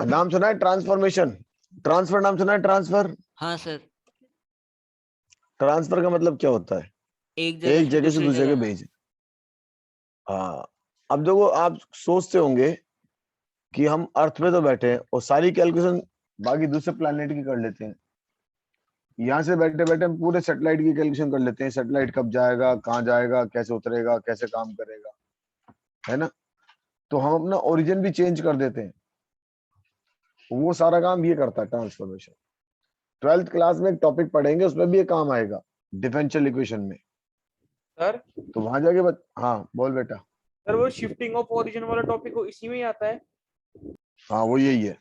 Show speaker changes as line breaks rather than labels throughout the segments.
नाम सुना है ट्रांसफॉर्मेशन? ट्रांसफर नाम सुना है? ट्रांसफर,
हाँ सर।
ट्रांसफर का मतलब क्या होता है?
एक
एक जगह से
दूसरी
दूसरी जगह
जाना।
भेज। हाँ, अब देखो आप सोचते होंगे कि हम अर्थ पे तो बैठे हैं और सारी कैलकुलेशन बाकी दूसरे प्लैनेट की कर लेते हैं। यहाँ से बैठे बैठे हम पूरे सैटेलाइट की कैलकुलेशन कर लेते हैं, सैटेलाइट कब जाएगा, कहाँ जाएगा, कैसे उतरेगा, कैसे काम करेगा, है ना? तो हम अपना ओरिजिन भी चेंज कर देते हैं। वो सारा काम ये करता है ट्रांसफॉर्मेशन। 12th क्लास में एक टॉपिक पढ़ेंगे, उसमें भी ये काम आएगा, डिफरेंशियल इक्वेशन में।
सर
तो वहां जाके हाँ बोल बेटा।
सर वो शिफ्टिंग ऑफ ओरिजिन वाला टॉपिक इसी में ही आता है।
हाँ वो यही है,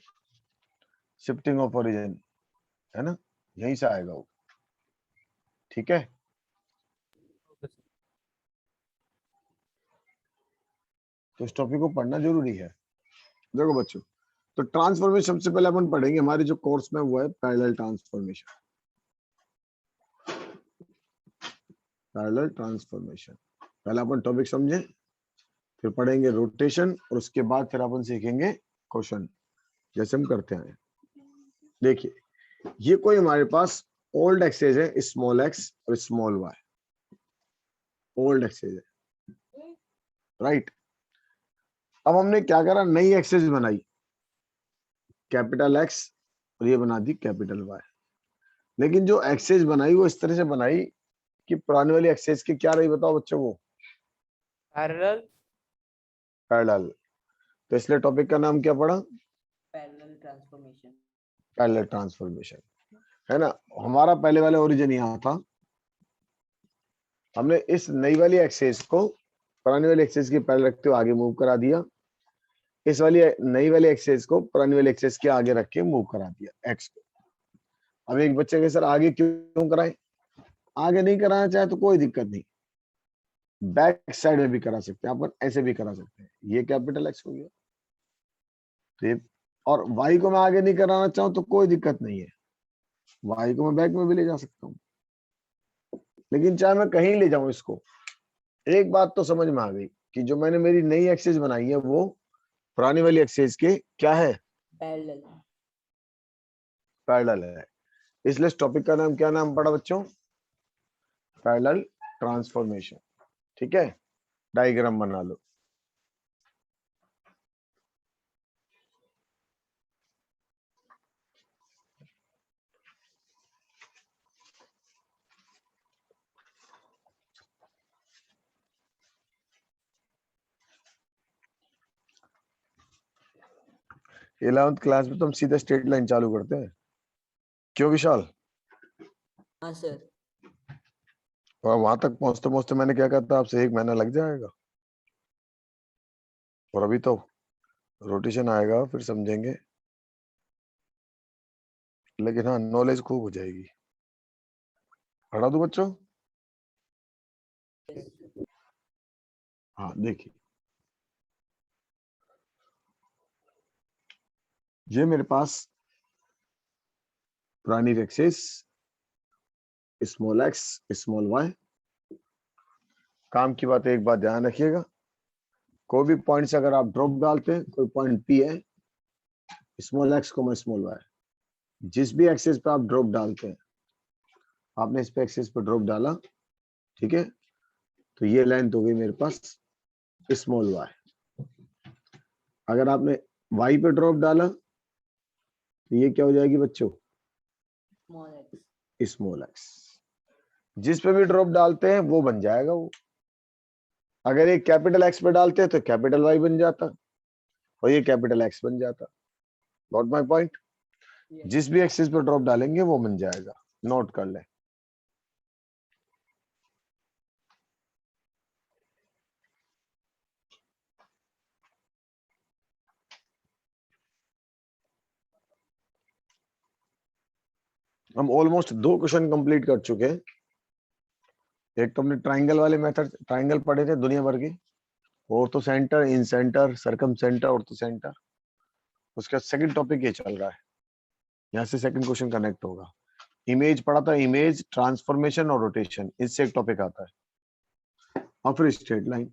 शिफ्टिंग ऑफ ओरिजिन, है ना? यहीं से आएगा वो, ठीक है? तो इस टॉपिक को पढ़ना जरूरी है। देखो बच्चों, तो ट्रांसफॉर्मेशन सबसे पहले अपन पढ़ेंगे, हमारे जो कोर्स में वो है पैरेलल ट्रांसफॉर्मेशन। पैरेलल ट्रांसफॉर्मेशन पहले अपन टॉपिक समझे, फिर पढ़ेंगे रोटेशन, और उसके बाद फिर अपन सीखेंगे क्वेश्चन, जैसे हम करते हैं। देखिए, ये कोई हमारे पास ओल्ड एक्सेस है, स्मॉल एक्स और स्मॉल वाई, ओल्ड एक्सेस है, राइट? अब हमने क्या करा, नई एक्सेस बनाई, कैपिटल एक्स, और ये बना दी कैपिटल वाई। लेकिन जो एक्सेस बनाई वो इस तरह से बनाई कि पुरानी वाली एक्सेस की क्या रही, बताओ बच्चों को?
पैरेलल।
पैरेलल। तो इसलिए टॉपिक का नाम क्या पड़ा?
Parallel transformation.
पैरेलल ट्रांसफॉर्मेशन, है ना? हमारा पहले वाला ओरिजिन यहाँ था, हमने इस नई वाली एक्सेस को पुरानी वाली एक्सेस के पैरेलल रखते हुए आगे मूव करा दिया, इस वाली नई वाली एक्सेस को पुरानी वाली एक्सेस के आगे रख के मूव करा दिया एक्स को। अब एक बच्चे के सर आगे क्यों कराए? आगे नहीं कराना चाहे तो कोई दिक्कत नहीं, बैक साइड में भी करा सकते हैं अपन, ऐसे भी करा सकते हैं। ये कैपिटल एक्स हो गया, तो ये, और वाई को मैं आगे नहीं कराना चाहूं तो कोई दिक्कत नहीं है, वाई को मैं बैक में भी ले जा सकता हूँ। लेकिन चाहे मैं कहीं ले जाऊं इसको, एक बात तो समझ में आ गई कि जो मैंने मेरी नई एक्सेस बनाई है वो पुरानी वाली एक्सेस के क्या है?
पैरेलल।
पैरेलल है। इसलिए इस टॉपिक का नाम क्या नाम पड़ा बच्चों? पैरेलल ट्रांसफॉर्मेशन, ठीक है? डायग्राम बना लो। इलेवेंथ क्लास में तो हम सीधा स्ट्रेट लाइन चालू करते हैं, क्यों विशाल?
हाँ सर।
और वहां तक पहुंचते पहुंचते मैंने क्या कहा था आपसे, 1 महीना लग जाएगा, और अभी तो रोटेशन आएगा फिर समझेंगे। लेकिन हाँ, नॉलेज खूब हो जाएगी। पढ़ा दूं बच्चों? हाँ देखिए, ये मेरे पास पुरानी axes, small x small y. काम की बात एक बात ध्यान रखिएगा, कोई भी पॉइंट से अगर आप ड्रॉप डालते हैं, कोई पॉइंट पी है, स्मॉल एक्स को स्मॉल वाई, जिस भी एक्सेस पे आप ड्रॉप डालते हैं, आपने इस पे एक्सेस पे ड्रॉप डाला, ठीक है? तो ये लेंथ हो गई मेरे पास स्मॉल वाई। अगर आपने वाई पे ड्रॉप डाला तो ये क्या हो जाएगी बच्चों?
Small x.
Small x. जिस पे भी ड्रॉप डालते हैं वो बन जाएगा वो। अगर ये कैपिटल एक्स पे डालते हैं तो कैपिटल वाई बन जाता, और ये कैपिटल एक्स बन जाता। Note my point. जिस भी एक्सिस पे ड्रॉप डालेंगे वो बन जाएगा, नोट कर ले। हम ऑलमोस्ट 2 क्वेश्चन कंप्लीट कर चुके हैं। एक तो हमने ट्राइंगल वाले मेथड, ट्राइंगल पढ़े थे दुनिया भर के, ऑर्थो सेंटर, इन सेंटर, सरकम सेंटर, ऑर्थो सेंटर। उसका सेकंड टॉपिक ये चल रहा है, यहाँ से सेकंड क्वेश्चन कनेक्ट होगा। इमेज पढ़ा था, इमेज, ट्रांसफॉर्मेशन और रोटेशन, इससे एक टॉपिक आता है, और फिर स्ट्रेट लाइन।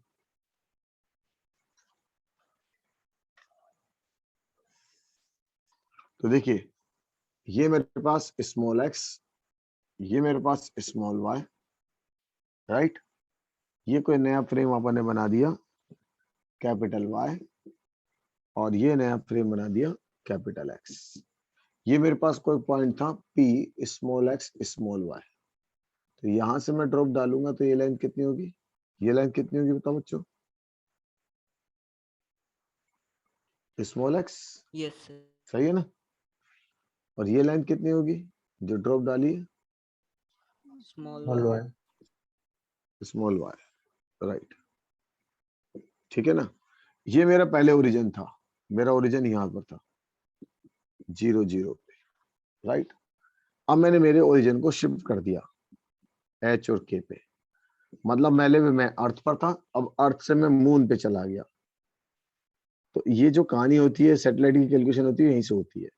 तो देखिए ये मेरे पास स्मॉल एक्स, ये मेरे पास स्मॉल वाई, राइट। ये कोई नया फ्रेम अपन ने बना दिया कैपिटल वाई, और ये नया फ्रेम बना दिया कैपिटल एक्स। ये मेरे पास कोई पॉइंट था P small x small y, तो यहां से मैं ड्रॉप डालूंगा तो ये लाइन कितनी होगी, ये लाइन कितनी होगी बताओ बच्चों, स्मॉल एक्स,
Yes, sir.
सही है ना। और ये लाइन कितनी होगी जो ड्रॉप डाली है,
Small
All
y.
right.
Small y, right. ठीक है ना। ये मेरा पहले ओरिजिन था, मेरा ओरिजिन यहाँ पर था 0 0 पे, राइट। अब मैंने मेरे ओरिजिन को शिफ्ट कर दिया H और K पे, मतलब मैं अर्थ पर था, अब अर्थ से मैं मून पे चला गया। तो ये जो कहानी होती है सैटेलाइट की कैलकुलेशन होती है यहीं से होती है,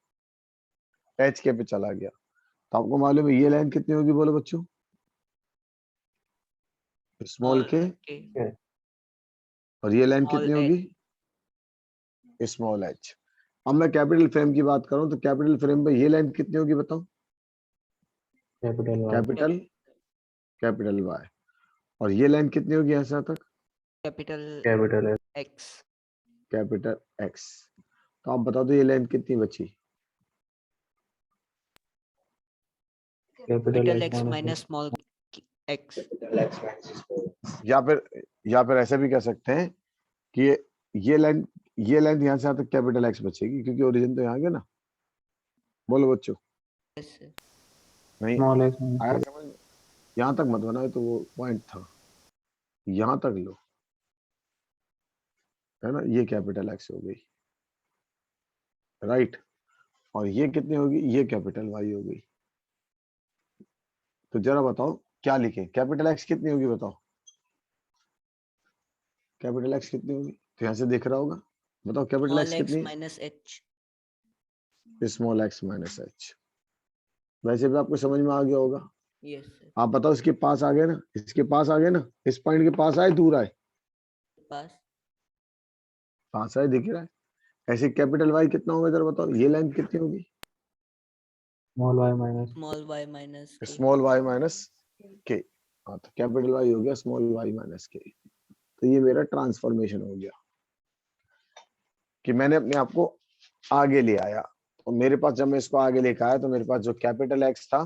H K पे चला गया। तो आपको मालूम है ये लाइन कितनी होगी, बोलो बच्चों, स्मॉल के,
K.
और ये लाइन
Small
कितनी
h.
होगी, स्मॉल एच। अब मैं कैपिटल फ्रेम की बात करूं तो कैपिटल फ्रेम पे ये लाइन कितनी होगी बताओ,
Capital Y.
Capital capital Y, और ये लाइन कितनी होगी ऐसा तक,
Capital
Capital X.
X.
Capital x. तो आप बता दो ये लाइन कितनी बची,
Capital
Capital
X
X
minus
minus small x.
या फिर ऐसा भी कह सकते हैं कि ये लाइन यहाँ से यहाँ तक कैपिटल एक्स बचेगी क्योंकि ओरिजिन तो यहाँ गया ना। बोलो बच्चों,
Yes, sir.
नहीं
small x minus
आया
x.
समझ में? यहाँ तक मत बनाओ, तो वो पॉइंट था, यहाँ तक लो, है ना। ये कैपिटल एक्स हो गई, राइट। और ये कितनी होगी, ये कैपिटल वाई हो गई। तो जरा बताओ क्या लिखें, कैपिटल एक्स कितनी होगी बताओ, कैपिटल एक्स कितनी होगी, तो यहाँ से देख रहा होगा, बताओ कैपिटल
Small
एक्स
x
कितनी
minus h.
है, स्मॉल एक्स माइनस एच। वैसे भी आपको समझ में आ गया होगा।
Yes, sir.
आप बताओ इसके पास आ गए ना, इसके पास आ गए ना, इस पॉइंट के पास आए दूर आए,
Pass.
पास आए, दिख रहा है। ऐसे कैपिटल वाई कितना होगा जरा बताओ, ये लाइन कितनी होगी,
Small y minus.
Small y minus k.
Small y minus k. हाँ, तो कैपिटल वाई हो गया स्मॉल वाई माइनस के। तो ये मेरा ट्रांसफॉर्मेशन हो गया कि मैंने अपने आप को आगे ले आया। और मेरे पास जब मैं इसको आगे लेकर आया तो मेरे पास जो कैपिटल एक्स था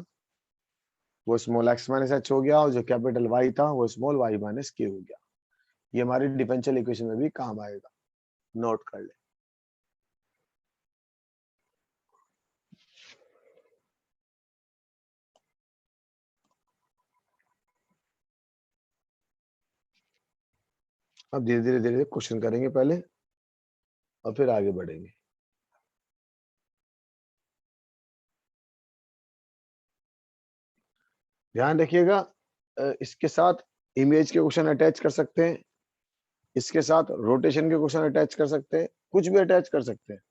वो स्मॉल एक्स माइनस एच हो गया, और जो कैपिटल वाई था वो स्मॉल वाई माइनस के हो गया। ये हमारी डिफरेंशियल इक्वेशन में भी काम आएगा, नोट कर ले। अब धीरे धीरे क्वेश्चन करेंगे पहले और फिर आगे बढ़ेंगे। ध्यान रखिएगा, इसके साथ इमेज के क्वेश्चन अटैच कर सकते हैं, इसके साथ रोटेशन के क्वेश्चन अटैच कर सकते हैं, कुछ भी अटैच कर सकते हैं,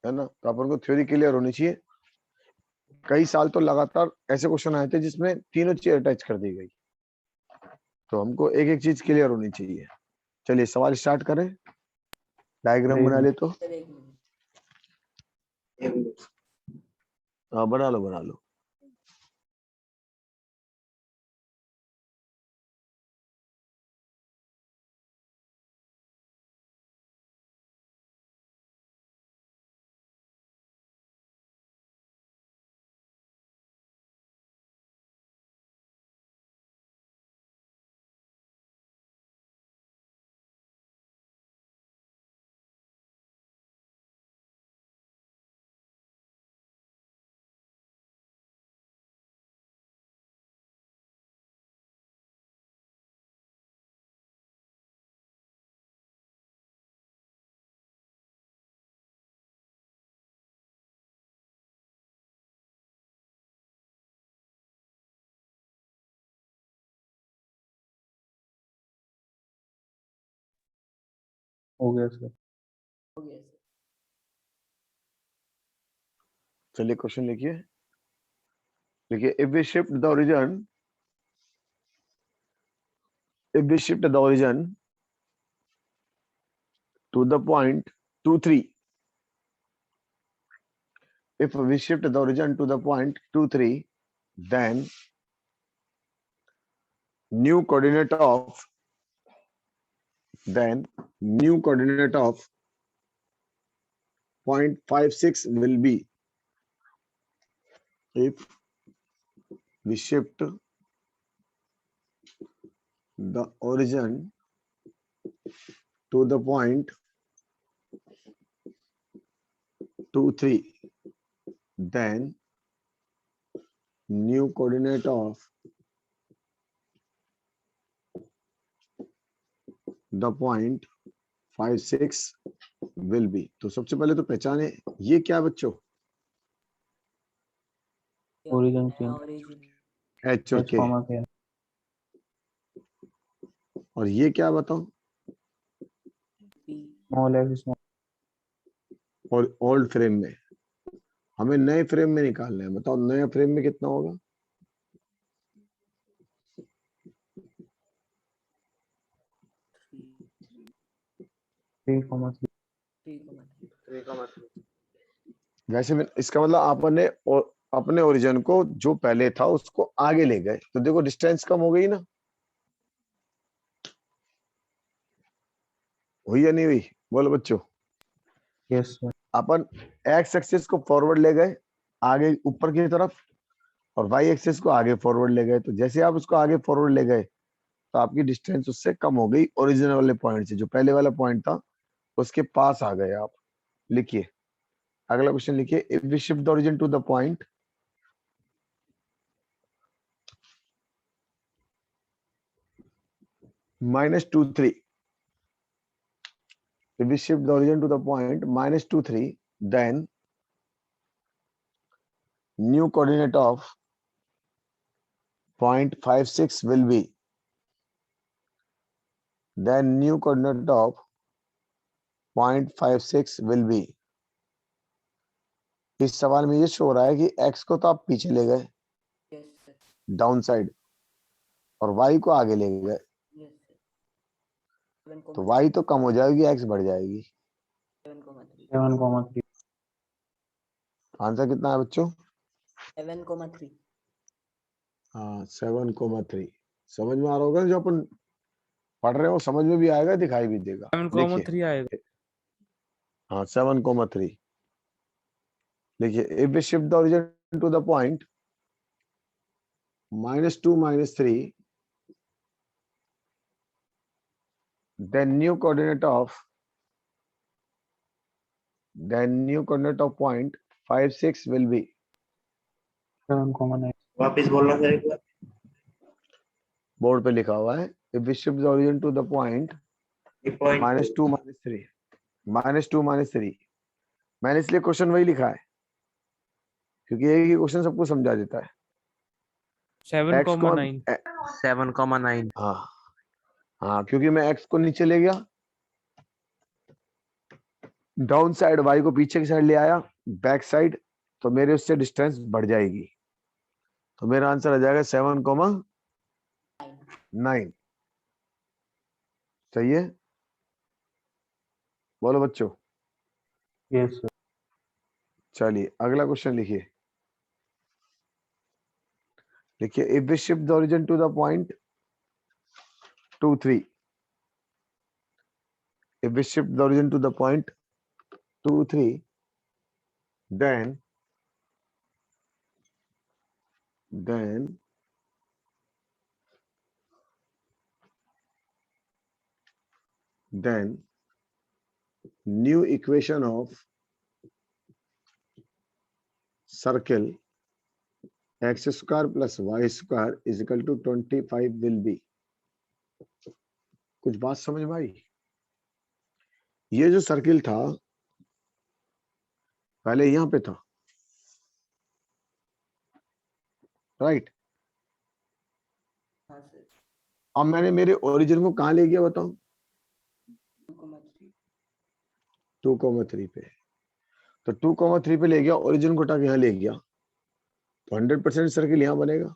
है ना। तो अपन को थ्योरी क्लियर होनी चाहिए। कई साल तो लगातार ऐसे क्वेश्चन आए थे जिसमें तीनों चीज अटैच कर दी गई, तो हमको एक एक चीज क्लियर होनी चाहिए। चलिए सवाल स्टार्ट करें, डायग्राम बना ले तो।
Sir, एक minute.
हाँ बना लो बना लो।
हो गया sir.
हो गया sir.
चलिए क्वेश्चन लिखिए। देखिए, if we shift the origin, if we shift the origin to the point 2 3, if we shift the origin to the point 2 3, then new coordinate of 0.56 will be, if we shift the origin to the point 2 3, then new coordinate of the point 56 will be. तो सबसे पहले तो पहचाने ये क्या है बच्चों,
Origin
नया
change.
origin
एच और
H
के,
comma K.
और ये क्या बताओ,
P
Small f small.
और ओल्ड फ्रेम में, हमें नए फ्रेम में निकालना है। बताओ नया फ्रेम में कितना होगा,
3
3 comma 3.
3
वैसे में इसका मतलब आपने अपने ओरिजिन को जो पहले था उसको आगे ले गए, तो देखो डिस्टेंस कम हो गई ना, हुई या नहीं हुई, बोलो बच्चों।
Yes sir.
अपन एक्स एक्सिस को फॉरवर्ड ले गए आगे ऊपर की तरफ, और वाई एक्सिस को आगे फॉरवर्ड ले गए, तो जैसे आप उसको आगे फॉरवर्ड ले गए तो आपकी डिस्टेंस उससे कम हो गई, ओरिजिनल वाले पॉइंट से, जो पहले वाला पॉइंट था उसके पास आ गए आप। लिखिए अगला क्वेश्चन, लिखिए if we shift the origin to the point -2 3, if we shift the origin to the point -2 3, then new coordinate of 0.56 will be, then new coordinate of 0.56 will be। इस सवाल में ये शो हो रहा है कि x को तो आप पीछे ले गए
yes sir
डाउन साइड, और y को आगे ले गए,
yes sir 7
तो y तो कम हो जाएगी, x बढ़ जाएगी।
3
7 comma 3.
आंसर कितना है बच्चों?
7 3
हाँ 7,3। समझ में आ रहा होगा ना, जो अपन पढ़ रहे हो समझ में भी आएगा, दिखाई भी देगा।
7,3 आएगा।
हाँ 7,3 लिखिए if we shift the origin to the point -2 -3, then new coordinate of 0.56 will be।
7 comma 9.
वापिस बोलना सर एक बार।
बोर्ड पे लिखा हुआ है if we shift the origin to the point
ये पॉइंट
-2 -3, -2 -3। मैंने इसलिए क्वेश्चन वही लिखा है क्योंकि एक ही क्वेश्चन सबको समझा देता है।
7,9
7,9
हाँ हाँ, क्योंकि मैं x को नीचे ले गया, डाउन साइड y को पीछे की साइड ले आया, बैक साइड, तो मेरे उससे डिस्टेंस बढ़ जाएगी, तो मेरा आंसर आ जाएगा 7,9। सही है, बोलो बच्चों।
Yes sir.
चलिए अगला क्वेश्चन लिखिए, लिखिए if we shift the origin to the point 2 3, if we shift the origin to the point 2 3, then new equation of circle x square plus y square is equal to 25 will be। कुछ बात समझ में आई? ये जो circle था पहले यहां पे था, राइट?
हाँ सर
अब मैंने मेरे ओरिजिन को कहां ले गया बताओ? 2,3 पे। तो 2,3 पे ले गया, ओरिजिन को उठा के यहाँ ले गया, तो 100% सर्किल यहाँ बनेगा,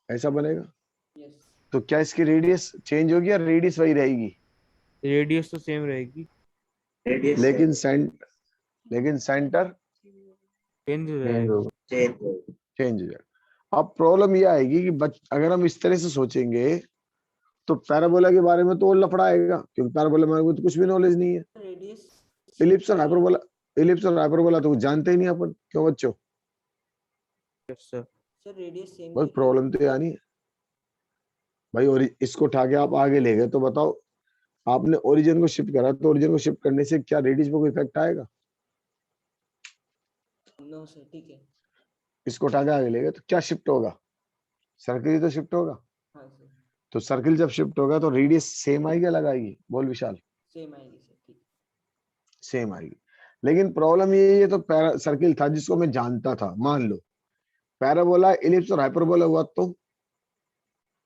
ऐसा बनेगा।
yes
तो क्या इसकी रेडियस चेंज होगी या रेडियस वही रहेगी?
रेडियस तो सेम रहेगी।
रेडियस
लेकिन सेंटर
चेंज हो
चेंज
जाएगा।
होगा।
चेंज हो जाएगा। अब प्रॉब्लम ये आएगी कि अगर हम इस तरह से सोचेंगे तो पैराबोला के बारे में तो और लफड़ा आएगा, क्योंकि पैराबोला में तो कुछ भी नॉलेज नहीं है।
रेडियस
इलिप्स और हाइपरबोला तो कुछ जानते ही नहीं अपन। क्यों बच्चों?
Yes sir.
Sir radius same
बस प्रॉब्लम तो यानी भाई, और इसको उठा के आप आगे ले गए तो बताओ, आपने ओरिजिन को शिफ्ट करा तो ओरिजिन को शिफ्ट करने से क्या रेडियस पे कोई इफेक्ट आएगा?
नो सर, ठीक है।
इसको उठा के आगे ले गए तो क्या शिफ्ट होगा? सर्किल ही तो शिफ्ट होगा।
हाँ सर,
तो सर्किल जब शिफ्ट होगा तो रेडियस सेम आएगी अलग आएगी? बोल विशाल।
सेम आएगी सर, ठीक।
सेम आएगी। लेकिन प्रॉब्लम ये तो सर्किल था जिसको मैं जानता था। मान लो पैराबोला, इलिप्स और हाइपरबोला हुआ तो,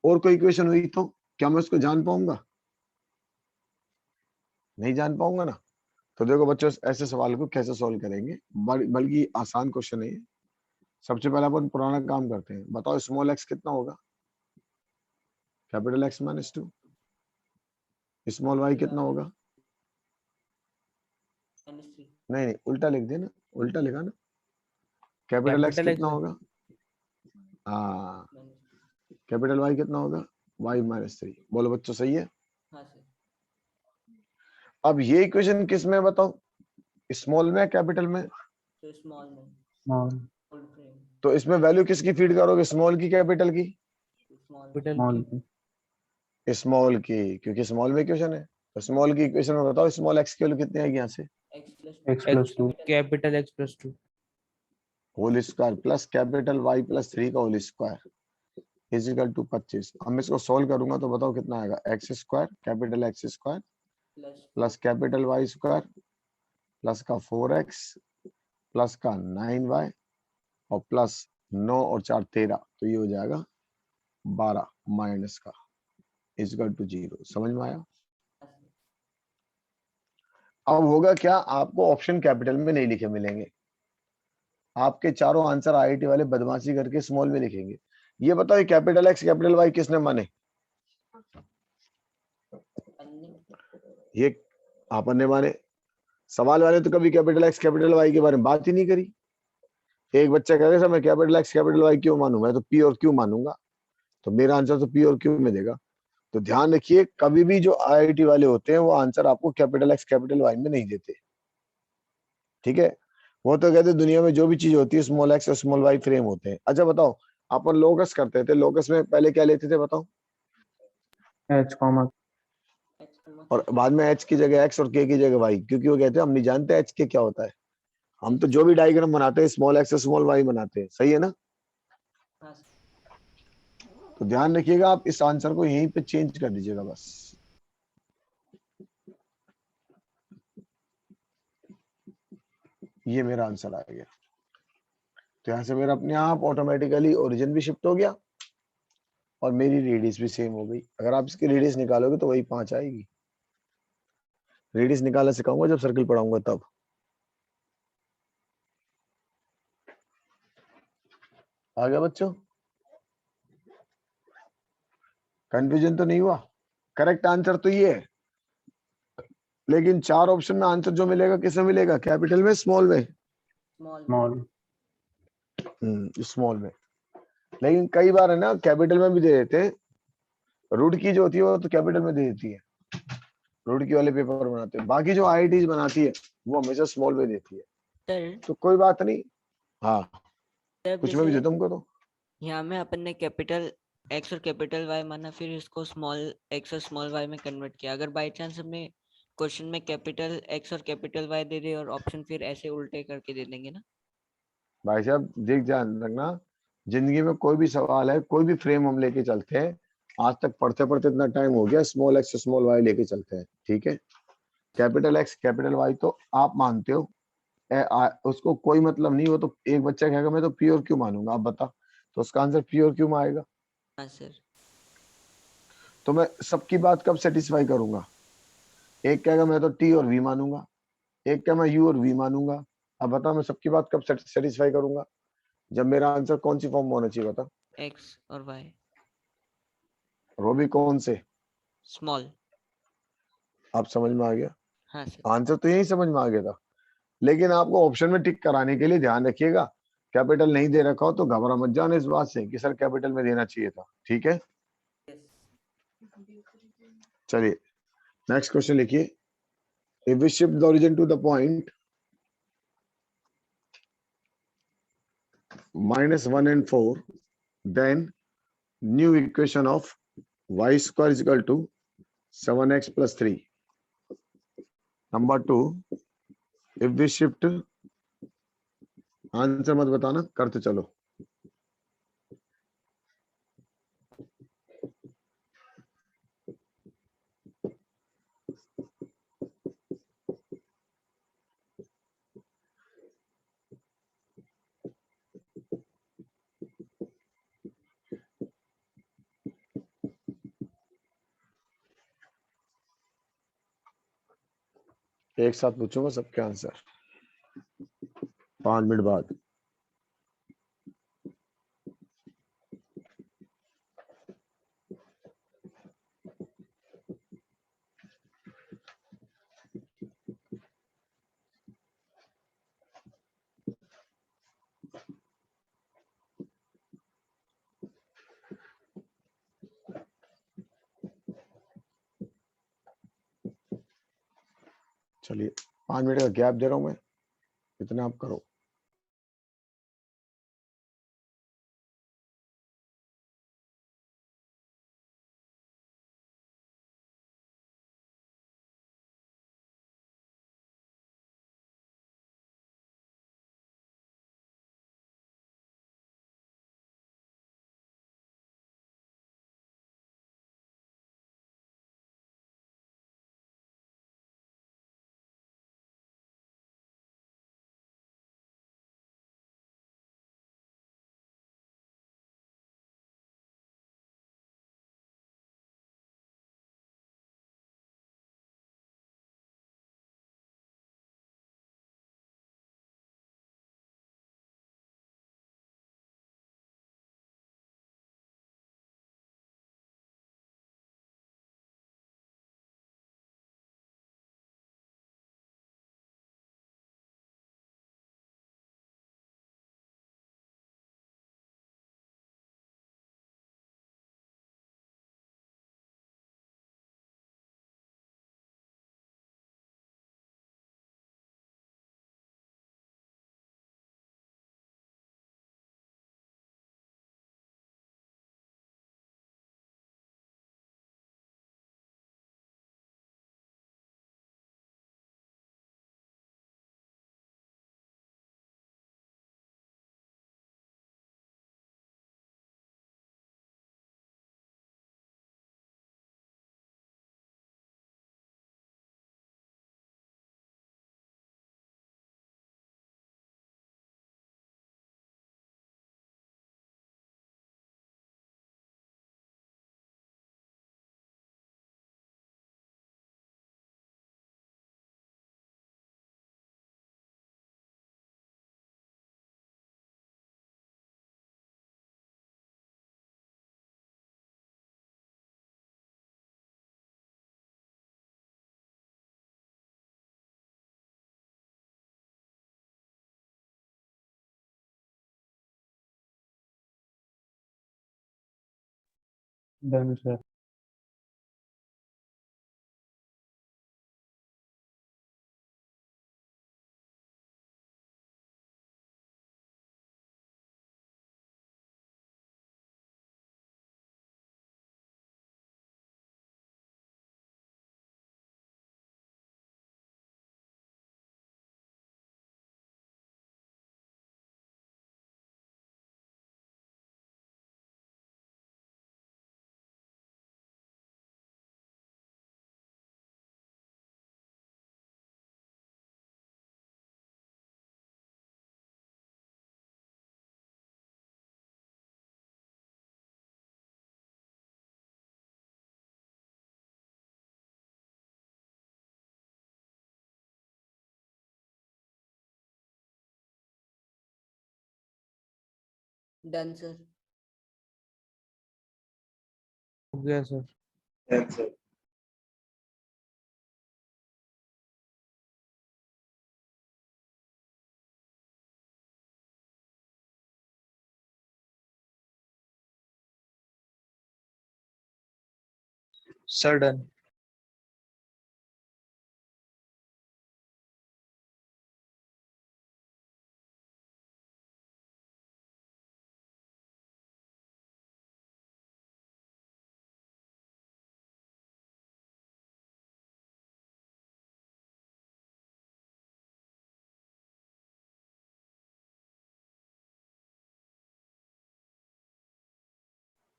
और कोई इक्वेशन हुई तो क्या मैं उसको जान पाऊंगा? नहीं जान पाऊंगा ना। तो देखो बच्चों, ऐसे सवाल को कैसे सॉल्व करेंगे, बल्कि आसान क्वेश्चन है ये। सबसे पहले अपन पुराना काम करते हैं। बताओ स्मॉल एक्स कितना होगा? Capital X minus 2। Small y कितना होगा?
-3
नहीं नहीं, उल्टा लिख देना, उल्टा लिखा ना। कैपिटल एक्स
कैपिटल
कितना
एक्स
होगा? हाँ।
-3।
कैपिटल वाई कितना होगा? Y minus 3। बोलो बच्चों, सही है?
हाँ सर,
अब ये इक्वेशन किस में बताओ? स्मॉल में, कैपिटल में?
तो स्मॉल में,
स्मॉल
ओल्ड फ्रेम,
तो इसमें वैल्यू किसकी फीड करोगे? स्मॉल की, कैपिटल की?
स्मॉल
कैपिटल
स्मॉल
की।
स्मॉल की, क्योंकि स्मॉल में इक्वेशन है। तो स्मॉल की इक्वेशन में बताओ स्मॉल एक्स की वैल्यू कितनी आएगी यहाँ से?
x
x plus 2
capital X plus 2।
Whole square plus capital Y plus 3 का होल स्क्वायर इजिकल टू 25। अब मैं इसको सोल्व करूंगा तो बताओ कितना आएगा? X square capital X square
plus
plus capital Y square plus का 4x प्लस का 9y और प्लस 9 और 4 13, तो ये हो जाएगा 12 माइनस का इजिकल टू 0। समझ में आया? अब होगा क्या, आपको ऑप्शन कैपिटल में नहीं लिखे मिलेंगे। आपके चारों आंसर आईआईटी वाले बदमाशी करके स्मॉल में लिखेंगे। ये बताओ ये कैपिटल एक्स कैपिटल वाई किसने माने? ये आपन ने माने। सवाल वाले तो कभी कैपिटल एक्स कैपिटल वाई के बारे में बात ही नहीं करी। एक बच्चा कह रहा है मैं कैपिटल एक्स कैपिटल वाई क्यों मानूंगा, मैं तो पी और क्यू मानूंगा। तो मेरा आंसर तो पी और क्यू में देगा। तो ध्यान रखिए, कभी भी जो आईआईटी वाले होते हैं वो आंसर आपको कैपिटल एक्स कैपिटल वाई में नहीं देते। ठीक है? वो तो कहते दुनिया में जो भी चीज होती है स्मॉल एक्स और स्मॉल वाई फ्रेम होते हैं। अच्छा बताओ, अपन लोकस करते थे, लोकस में पहले क्या लेते थे बताओ?
एच कॉमा
और बाद में एच की जगह एक्स और के की जगह वाई, क्योंकि वो कहते हैं हम नहीं जानते एच के क्या होता है। हम तो जो भी डायग्राम बनाते हैं स्मॉल एक्स और स्मॉल वाई बनाते हैं। सही है ना?
हाँ सर,
तो ध्यान रखिएगा, आप इस आंसर को यहीं पे चेंज कर दीजिएगा बस। ये मेरा आंसर आ गया। तो यहाँ से मेरा अपने आप ऑटोमेटिकली ओरिजिन भी शिफ्ट हो गया और मेरी रेडियस भी सेम हो गई। अगर आप इसकी रेडियस निकालोगे तो वही 5 आएगी। रेडियस निकालना सिखाऊंगा जब सर्किल पढ़ाऊंगा तब। आ गया बच्चों? कंफ्यूजन तो नहीं हुआ? करेक्ट आंसर तो ये है, लेकिन 4 ऑप्शन में आंसर जो मिलेगा किसमें मिलेगा? कैपिटल में, स्मॉल में?
स्मॉल
स्मॉल
स्मॉल में। लेकिन कई बार है ना कैपिटल में भी दे देते हैं। रूट की जो होती है वो तो कैपिटल में दे देती है, रूट की वाले पेपर बनाते हैं। बाकी जो आईआईटीज बनाती है वो हमेशा स्मॉल में देती है।
सर।
तो कोई बात नहीं। हाँ,
सर
कुछ में भी
जैसे
दे तुमको तो।
यहाँ में अपन ने कैपिटल एक्स और कैपिटल वाई माना, फिर इसको स्मॉल एक्स और स्मॉल वाई में कन्वर्ट किया। अगर बाई चांस हमें क्वेश्चन में कैपिटल एक्स और कैपिटल वाई दे दे और ऑप्शन फिर ऐसे उल्टे करके दे देंगे ना?
भाई साहब देख, ध्यान रखना, जिंदगी में कोई भी सवाल है, कोई भी फ्रेम हम लेके चलते हैं, आज तक पढ़ते पढ़ते इतना टाइम हो गया, स्मॉल एक्स स्मॉल वाई लेके चलते हैं। ठीक है? कैपिटल एक्स कैपिटल वाई तो आप मानते हो, उसको कोई मतलब नहीं। वो तो एक बच्चा कहेगा मैं तो पी और क्यू मानूंगा, आप बता, तो उसका आंसर पी और क्यू में आएगा।
हाँ सर,
तो मैं सबकी बात कब सेटिस्फाई करूंगा? एक कहेगा मैं तो टी और वी मानूंगा, एक क्या मैं यू और वी मानूंगा। अब बता मैं सबकी बात कब सेटिस्फाई करूंगा? जब मेरा आंसर कौन सी फॉर्म में होना चाहिए बता?
एक्स और वाई
वो भी कौन से?
स्मॉल।
आप समझ में आ गया?
हाँ सर,
आंसर तो यही समझ में आ गया था। लेकिन आपको ऑप्शन में टिक कराने के लिए ध्यान रखिएगा, कैपिटल नहीं दे रखा हो तो घबरा मत जाना इस बात से कि सर कैपिटल में देना चाहिए था, ठीक है। चलिए नेक्स्ट क्वेश्चन लिखिए। If we shift the origin to the point -1 and 4, then new equation of y square is equal to 7x plus 3. Number 2, if we shift, answer मत बताना, करते चलो। एक साथ पूछूंगा सबके आंसर 5 मिनट बाद। चलिए 5 मिनट का गैप दे रहा हूं मैं, इतना आप करो।
Done sir.
Done sir.
हो गया सर।
Answer.
Sir done.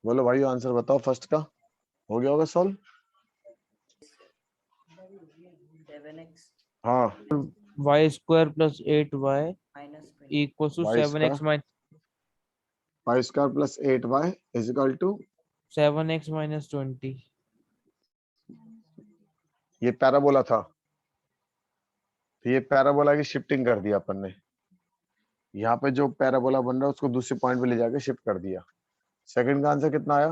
बोलो भाई आंसर बताओ फर्स्ट का, हो गया होगा सॉल्व?
7x
हाँ,
y square plus 8y
minus 20.
Equal to
Y
7x minus
y square plus 8y is equal to,
7x minus 20।
ये पैराबोला था, तो ये पैराबोला की शिफ्टिंग कर दिया अपन ने। यहाँ पे जो पैराबोला बन रहा है उसको दूसरे पॉइंट पे ले जाके शिफ्ट कर दिया। सेकंड का आंसर कितना आया?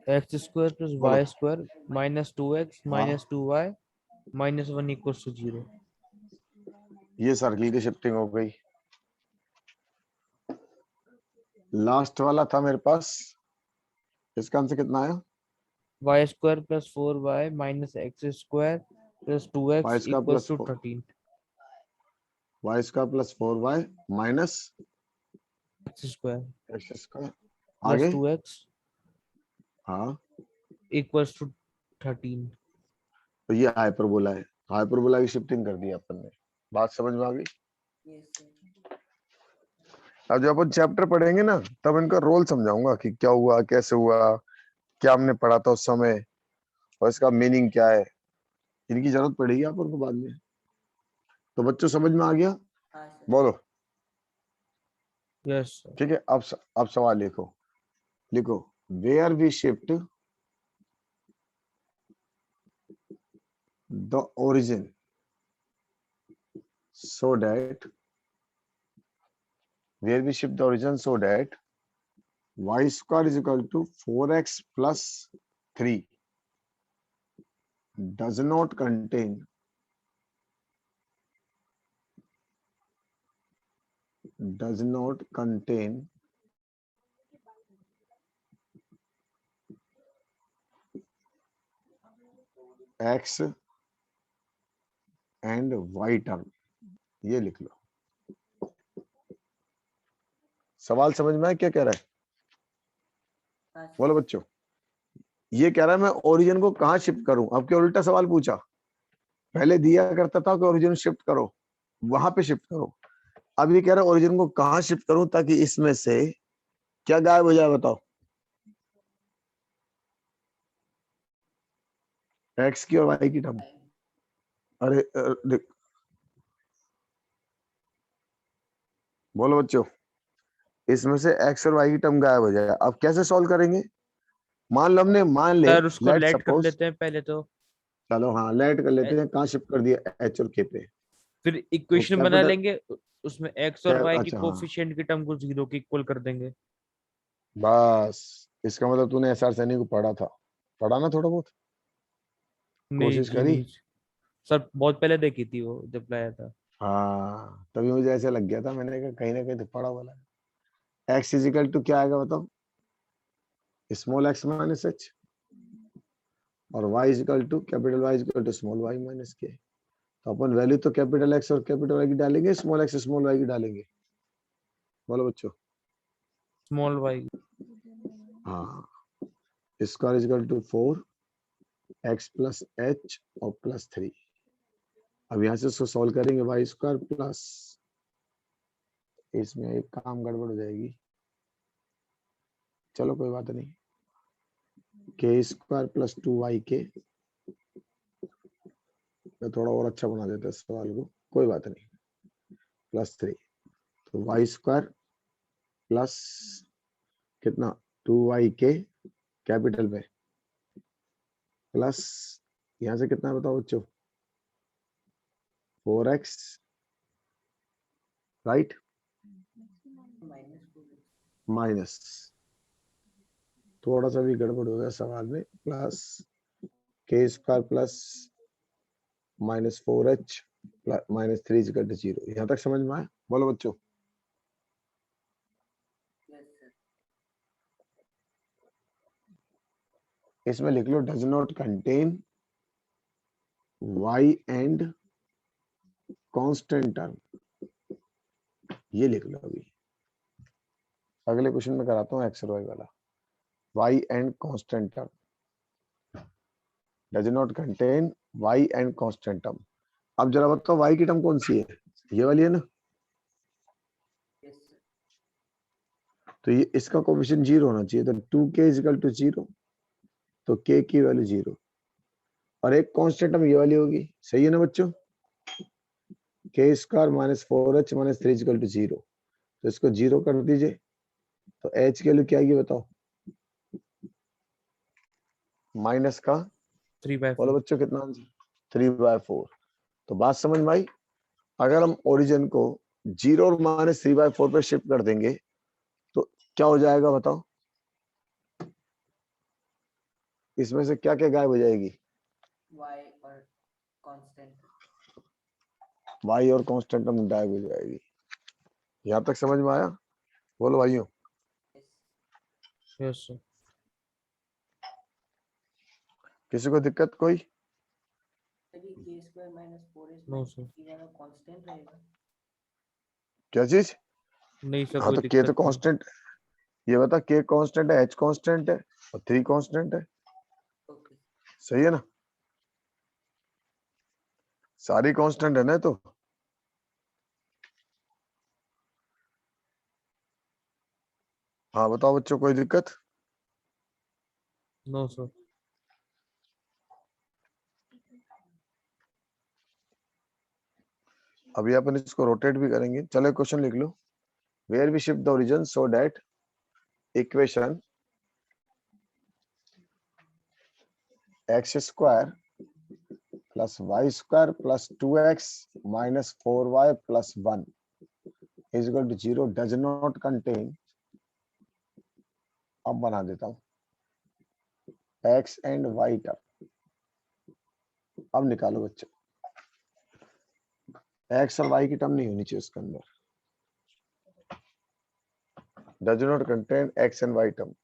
एक्स स्क्वायर प्लस
बोलो।
वाई स्क्वायर माइनस 2x
हाँ,
minus 2y minus 1 equal to 0।
ये सर्किल की शिफ्टिंग हो गई। लास्ट वाला था मेरे पास, इसका आंसर कितना आया?
Y square plus 4y minus x square plus 2x
y square
equal
plus
to 13।
Y square plus 4y minus
x square
x square,
plus
आगे
2x
हाँ,
इक्वल टू 13।
तो ये हाइपरबोला है, हाइपरबोला की शिफ्टिंग कर दी अपन ने। बात समझ में आ गई?
Yes, sir.
अब जब अपन चैप्टर पढ़ेंगे ना तब इनका रोल समझाऊंगा कि क्या हुआ, कैसे हुआ, क्या हमने पढ़ा था उस समय और इसका मीनिंग क्या है। इनकी जरूरत पड़ेगी अपन को बाद में। तो बच्चों समझ में आ गया?
हाँ सर।
बोलो।
Yes sir.
ठीक है, अब सवाल लिखो, लिखो where we shift the origin so that where we shift the origin so that y square is equal to 4x plus 3 does not contain x and y term। ये लिख लो। सवाल समझ में आया क्या कह रहा है?
हाँ सर।
बोलो बच्चों। ये कह रहा है मैं ओरिजिन को कहाँ शिफ्ट करूं। अब क्या उल्टा सवाल पूछा? पहले दिया करता था कि ओरिजिन शिफ्ट करो, वहां पे शिफ्ट करो। अब ये कह रहा है ओरिजिन को कहाँ शिफ्ट करूं ताकि इसमें से क्या गायब हो जाए, बताओ? एक्स की और वाई की टर्म। अरे देख, बोलो बच्चों, इसमें से एक्स और वाई की टर्म गायब हो जाएगा। अब कैसे सॉल्व करेंगे? मान लो हमने, मान ले,
सर उसको
लेट
लेट कर
सपोज,
लेते हैं पहले तो।
चलो हाँ लेट कर लेते हैं। कहाँ शिफ्ट कर दिया? एच और के पे।
फिर
तो
इक्वेशन बना
कैपिटल,
लेंगे, उसमें एक्स और वाई की
अच्छा हाँ,
कोफिशिएंट की टर्म को 0 के इक्वल कर देंगे।
बस इसका मतलब तूने एस आर सैनी को पढ़ा था, पढ़ा ना थोड़ा बहुत,
नहीं
कोशिश
जी
करी?
नहीं सर, बहुत पहले देखी थी वो जब लाया था।
हाँ तभी मुझे ऐसे लग गया था, मैंने कहा कहीं ना कहीं तो पढ़ा वाला है। एक्स इजिकल टू क्या आएगा बताओ? स्मॉल एक्स माइनस एच, और y equal to capital Y equal to small y minus k. तो अपन वैल्यू तो कैपिटल एक्स और कैपिटल वाई की डालेंगे, स्मॉल एक्स स्मॉल वाई की डालेंगे। बोलो बच्चों।
Small y.
हाँ, square is equal to 4x plus h और प्लस 3। अब यहाँ से इसको सॉल्व करेंगे, वाई स्क्वायर प्लस, इसमें एक काम गड़बड़ हो जाएगी, चलो कोई बात नहीं, के स्क्वायर प्लस 2y के। मैं थोड़ा और अच्छा बना देता इस सवाल को, कोई बात नहीं, प्लस 3। तो वाई स्क्वायर प्लस कितना, 2y के कैपिटल में, प्लस यहाँ से कितना बताओ बच्चों, 4x, राइट, माइनस, थोड़ा सा भी गड़बड़ हो गया सवाल में, plus k square plus minus 4h minus 3 equal to 0। यहाँ तक समझ में आया? बोलो बच्चों।
Yes, sir.
इसमें लिख लो does not contain y and constant term, ये लिख लो। अभी अगले क्वेश्चन में कराता हूँ एक्स और वाई वाला। y and constant term does not contain y and constant term. अब जरा बताओ y की टर्म कौन सी है, ये वाली है ना। तो ये इसका कोएफिशिएंट 0 होना चाहिए, तो 2k इक्वल टू 0, तो k की वैल्यू 0 और एक कांस्टेंट टर्म ये वाली होगी, सही है ना बच्चों। k square minus 4h minus 3 equal to 0, तो इसको 0 कर दीजिए, तो h की वैल्यू क्या आएगी बताओ, माइनस का
3/4।
बोलो बच्चों कितना आंसर, 3/4। तो बात समझ में आई। अगर हम ओरिजिन को 0 और माइनस 3/4 पे शिफ्ट कर देंगे तो क्या हो जाएगा बताओ, इसमें से क्या क्या गायब हो जाएगी, y और कांस्टेंट टर्म गायब हो जाएगी। यहाँ तक समझ में आया, बोलो भाइयों।
Yes sir.
किसी को दिक्कत कोई,
नो सर।
क्या चीज।
नहीं सर,
हाँ
कोई
तो k
दिक्कत
तो
नहीं।
कांस्टेंट, ये बता k कांस्टेंट है, h कांस्टेंट है और 3 कांस्टेंट है, सही है ना। सारी कांस्टेंट है ना, तो हाँ बताओ बच्चों कोई दिक्कत।
No sir.
अभी अपन इसको रोटेट भी करेंगे। चलो क्वेश्चन लिख लो, where we shift the origin so that equation x square plus y square plus 2x minus 4y plus 1 is equal to 0 does not contain, अब बना देता हूं x एंड y टर्म। अब निकालो बच्चों, x और y की टर्म नहीं होनी चाहिए उसके अंदर, does not contain x and y term.